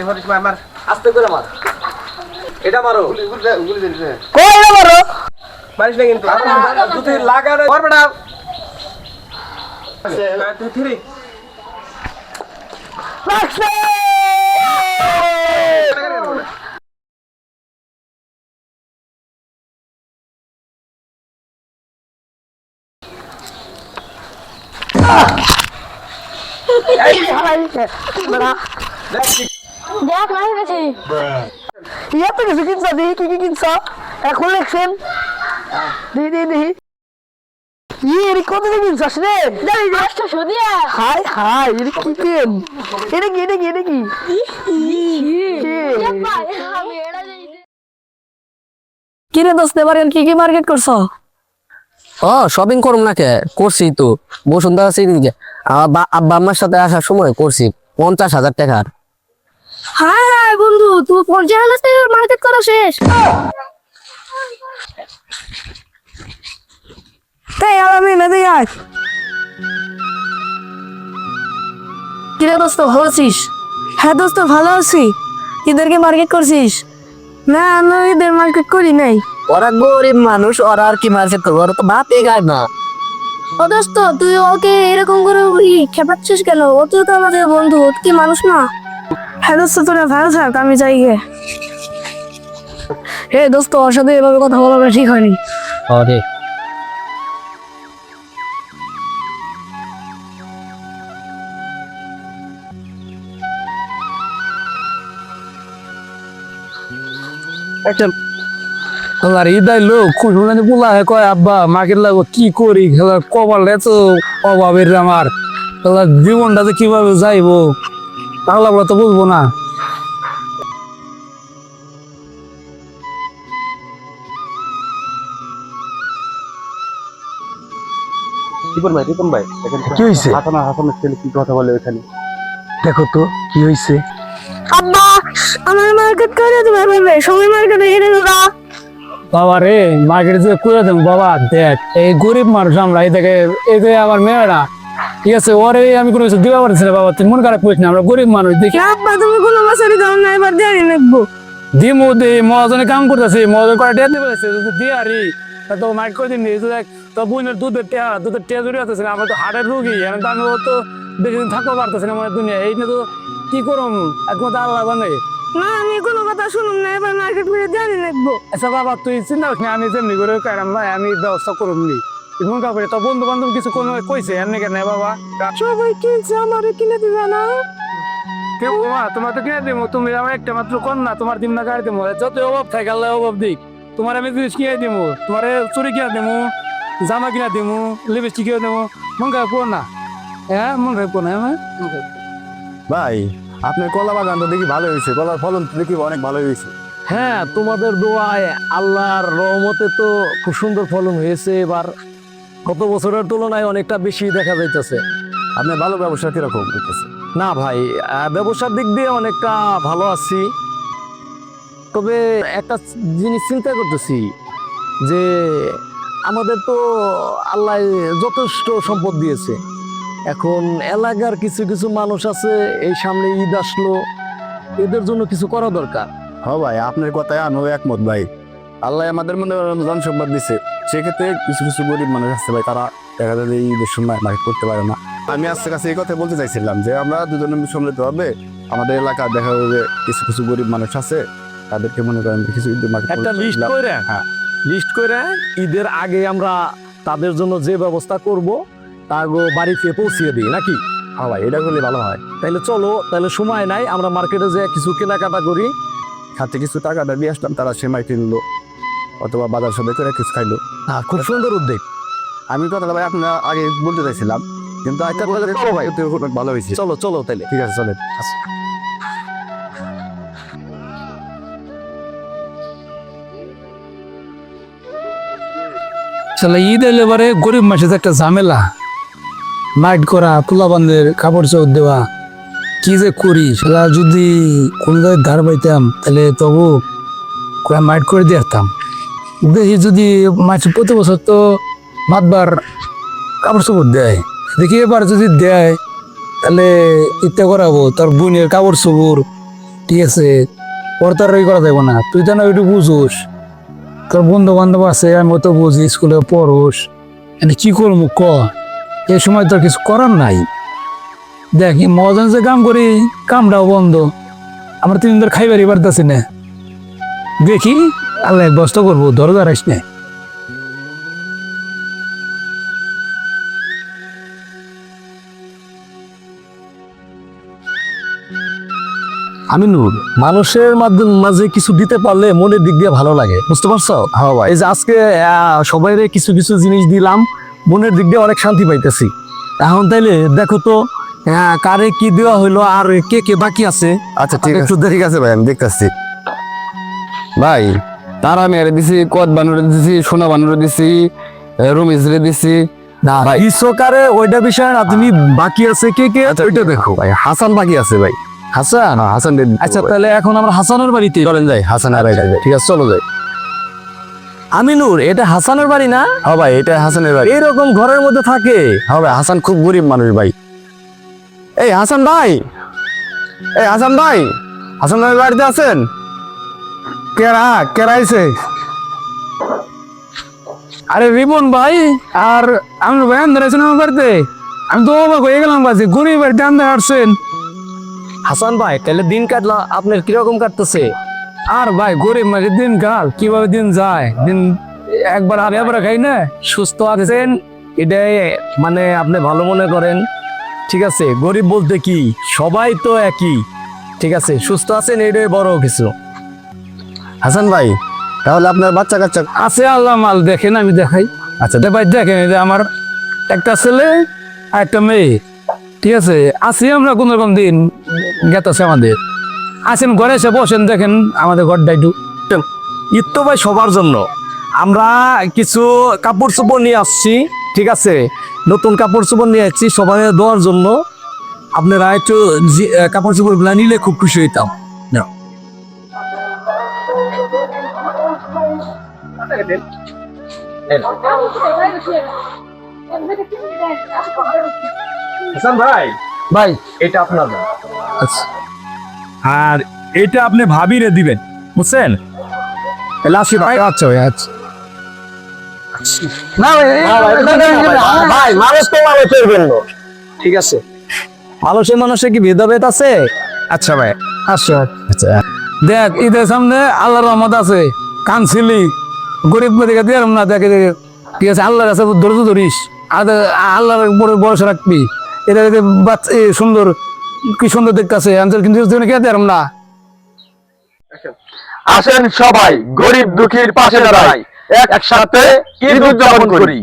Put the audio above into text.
হরিশ মার আস্তে করে মার এটা মারো গুলি দিছে কই এটা মারো মারিস না কিন্তু যদি লাগানো কর বেটা তুই থিরি লাগছে দেখ নাই গেছি ইয়া তো কিছু কিনছ দেখি কি কিনছ এখন লেখছেন দেখি এর কত কিনছস রে দশটা সদিয়া হাই হাই এর কি কেন এটা কি আমি এড়া যাই কিনে দোস্ত এবার কি কি মার্কেট করছো শপিং করুম না কে করছি তো বসুন্ধরা আছে এদিকে আব্বা আম্মার সাথে আসার সময় করছি 50,000 টাকার। হাই হাই বন্ধু তুই 50,000 টাকার মার্কেট করা শেষ তাই আমি না দেই আজ কিরে দোস্ত ভালো আছিস? হ্যাঁ দোস্ত ভালো আছি। ইদেরকে মার্কেট করছিস? না আমি ইদের মার্কেট করি নাই। ওরা গরিব মানুষ, ওরা আর কি মার্কেট করবো, ওরা তো ভাতে খায় না। ও দোস্ত তুই ওকে এরকম করে খেপাচ্ছিস কেন? ও তো আমাদের বন্ধু, ও কি মানুষ না? হ্যাঁ দোস্ত তোরা ভালো থাক, আমি যাই গে। হে দোস্ত ওর সাথে এভাবে কথা বলাটা ঠিক হয়নি। আরে আর ইদাই লোক খুশি পোলা কয় আব্বা মাকে লাগো কি করি খেলা কপাল এত অভাবের আমার খেলা জীবনটা যে কিভাবে যাইবো তাহলে আমরা তো বুঝবো না। রিপন ভাই কি হয়েছে? হাসানের ছেলে কি কথা বলে ওখানে দেখো তো কি হয়েছে। আব্বা আমার মার্কেট করে দিবে সবাই মার্কেটে এনে দাও বাবা রে মার্কেটে যে করে দেবো বাবা, দেখ এই গরিব মানুষ আমরা এই দেখে এই যে আমার মেয়েরা ঠিক আছে ওরে আমি কোনো কিছু দিবা পারছি না বাবা, তুই মন খারাপ করিস না, আমরা গরিব মানুষ দেখি। আব্বা তুমি কোনো মাসারি দাও না, এবার দিয়ে রাখবো। দিমু দে মহাজনে কাম করতেছি, মহাজন করে টেয়া দিবে দিয়ে আরি তো মাইক করে দিন দেখ তো বুনের দুধের টেয়া জড়িয়ে আছে, আমরা তো হাড়ের রুগী, এখন তো আমি তো বেশি দিন থাকতে পারতেছি না আমার দুনিয়া, এই নিয়ে তো কি করুম একমাত্র আল্লাহ বানে। না আমি কোনো কথা শুনুম না, এবার মার্কেট করে দিয়ে রাখবো। আচ্ছা বাবা তুই চিন্তা করিস না, আমি যেমনি করে কারাম না আমি ব্যবস্থা করুম নি, মন খারাপ তো বন্ধু বান্ধব কিছু কোনো কইছে এমনি কেন বাবা? সবাই কিনছে, আমারে কিনে দিবে না? কেউ তোমার তো কিনে দেবো, তুমি আমার একটা মাত্র কর না, তোমার দিন না গাড়ি দেবো, যত অভাব থাকে আল্লাহ অভাব দিক, তোমার আমি জিনিস কিনে দেবো, তোমার চুরি কিনে দেবো, জামা কিনা দেবো, লিপস্টিক কিনে দেবো, মন খারাপ করো না। হ্যাঁ মন খারাপ করো না আমার। ভাই আপনার কলা বাগানটা দেখি ভালো হয়েছে, কলার ফলন দেখি অনেক ভালো হয়েছে। হ্যাঁ তোমাদের দোয়ায় আল্লাহর রহমতে তো খুব সুন্দর ফলন হয়েছে, এবার গত বছরের তুলনায় অনেকটা বেশি দেখা যাইতেছে। আপনার ভালো ব্যবসা কিরকম করতেছে? না ভাই ব্যবসার দিক দিয়ে অনেকটা ভালো আছি, তবে একটা জিনিস চিন্তা করতেছি যে আমাদের তো আল্লাহ যথেষ্ট সম্পদ দিয়েছে, এখন এলাকার কিছু কিছু মানুষ আছে এই সামনে ঈদ আসলো, এদের জন্য কিছু করা দরকার। হ্যাঁ ভাই আপনার কথায় আমিও একমত ভাই, আল্লাহ আমাদের মনে জন সম্পদ দিচ্ছে, সেক্ষেত্রে কিছু কিছু গরিব মানুষ আছে ভাই, তারা দেখা যায় এই ঈদের সময় মার্কেট করতে পারে না। আমি আজকে কাছে এই কথা বলতে চাইছিলাম যে আমরা দুজনে সম্মিলিত হবে, আমাদের এলাকা দেখা যাবে কিছু কিছু গরিব মানুষ আছে, তাদেরকে মনে করেন কিছু ঈদের মার্কেট একটা লিস্ট করে, হ্যাঁ লিস্ট করে ঈদের আগে আমরা তাদের জন্য যে ব্যবস্থা করব তাগো বাড়িতে পৌঁছিয়ে দিই নাকি? হ্যাঁ ভাই এটা করলে ভালো হয়। তাইলে চলো, তাহলে সময় নাই, আমরা মার্কেটে যে কিছু কেনাকাটা করি, হাতে কিছু টাকাটা দিয়ে আসলাম, তারা সেমাই কিনলো অথবা বাজার সবে করে কিছু খাইলো। খুব সুন্দর উদ্যোগ। আমি কথাটা ভাই আপনার আগে বলতে চাইছিলাম, কিন্তু একটা কথা চলো ভাই, ভালো হয়েছে। চলো চলো তাইলে। ঠিক আছে চলেন। চলে ঈদ এলে এবারে গরিব মানুষের একটা ঝামেলা, মাইট করা, পোলাবানদের কাপড় চোপড় দেওয়া, কি যে করি সেটা যদি কোন জায়গায় ধার পাইতাম তাহলে তবু মাইট করে দিয়ে আসতাম। দেখি যদি মাছ প্রতি বছর তো মাতবার কাপড় চোপড় দেয়, দেখি এবার যদি দেয় তাহলে ইত্যা করাবো, তার বোনের কাপড় চোপড় ঠিক আছে ওর তো আর ওই করা যাবে না, তুই তো না ওইটু বুঝোস, তোর বন্ধু বান্ধব আছে আমি তো বুঝি, স্কুলে পড়োস, এনে কি করবো ক, এই সময় তোর কিছু করার নাই। দেখ মজান যে কাম করি কামটাও বন্ধ, আমরা 3 দিন ধরে খাইবারই পারতেছি না, দেখি আল্লাহ এক বস্তা করবো, দরজা রাইস না। আমিনুর, মানুষের মাঝে কিছু দিতে পারলে মনের দিক দিয়ে ভালো লাগে, বুঝতে পারছো? হ্যাঁ ভাই। এই যে আজকে সবাই কিছু কিছু জিনিস দিলাম, মনের দিক দিয়ে অনেক শান্তি পাইতেছি। এখন তাইলে দেখো তো কারে কি দেওয়া হইলো আর কে কে বাকি আছে। আচ্ছা ঠিক আছে ভাই, আমি দেখতেছি। ভাই তারা মেরে দিছি, কদ বানুরে দিছি, সোনা বানুরে দিছি, রমিজরে দিছি। না ভাই। ইসকারে ওইটা বিষয় না, তুমি বাকি আছে কে কে ওইটা দেখো। ভাই হাসান বাকি আছে ভাই। হাসান, হ্যাঁ, হাসান আচ্ছা তাহলে এখন আমরা হাসানের বাড়িতে চলেন যাই, হাসানের বাড়ি যাই। ঠিক আছে চলো যাই। আমিনুর, এটা হাসানের বাড়ি না? হ্যাঁ ভাই, এটা হাসানের বাড়ি। এরকম ঘরের মধ্যে থাকে? হ্যাঁ ভাই, হাসান খুব গরিব মানুষ ভাই। এই হাসান ভাই, এই হাসান ভাই, হাসান ভাই বাড়িতে আছেন? কেরাইছে আরে রিবন ভাই আর আমি ভাই আন্দার আছেন আমার বাড়িতে, আমি তো অবাক হয়ে গেলাম, বাজে গরিব বাড়িতে আন্দার আসছেন। হাসান ভাই, তাহলে দিন কাটলা আপনার কিরকম কাটতেছে? আর ভাই গরিব মাঝে দিন কাল কিভাবে দিন যায়, দিন একবার আর এবার খাই না। সুস্থ আছেন এটাই মানে আপনি ভালো মনে করেন, ঠিক আছে? গরিব বলতে কি, সবাই তো একই, ঠিক আছে? সুস্থ আছেন এটাই বড় কিছু। হাসান ভাই, তাহলে আপনার বাচ্চা কাচ্চা আছে আল্লাহ মাল দেখেন, আমি দেখাই। আচ্ছা ভাই দেখেন, এই যে আমার একটা ছেলে আর একটা মেয়ে, ঠিক আছে? আছি আমরা কোন রকম দিন গেতেছে আমাদের। আসেন ঘরে এসে বসেন, দেখেন আমাদের ঘরটা একটু। ঈদ তো ভাই সবার জন্য, আমরা কিছু কাপড় চোপড় নিয়ে আসছি, ঠিক আছে? নতুন কাপড় চোপড় নিয়ে আসছি সবাই দেওয়ার জন্য। আপনারা একটু কাপড় চোপড় গুলা নিলে খুব খুশি হইতাম। নাও। হাসান ভাই, ভাই এটা আপনার না। আচ্ছা আর এটা আপনি ভাবিরে দিবেন, বুঝছেন? লাসি ভাই, আচ্ছা ভাই আচ্ছা। ভাই মানুষ তো মানুষের জন্য, ঠিক আছে? মানুষের মানুষের কি ভেদাভেদ আছে? আচ্ছা ভাই আচ্ছা। আচ্ছা দেখ ঈদের সামনে আল্লাহর রহমত আছে, কানছিলি গরিব মেয়েকে দিয়ে না, দেখে দেখে, ঠিক আছে? আল্লাহর কাছে ধৈর্য ধরিস, আর আল্লাহর উপরে ভরসা রাখবি। এটা দেখে বাচ্চা সুন্দর, কি সুন্দর দেখতেছে, কিন্তু কে দেয় না। আসেন সবাই গরিব দুঃখীর পাশে দাঁড়াই, একসাথে ঈদ উদযাপন করি।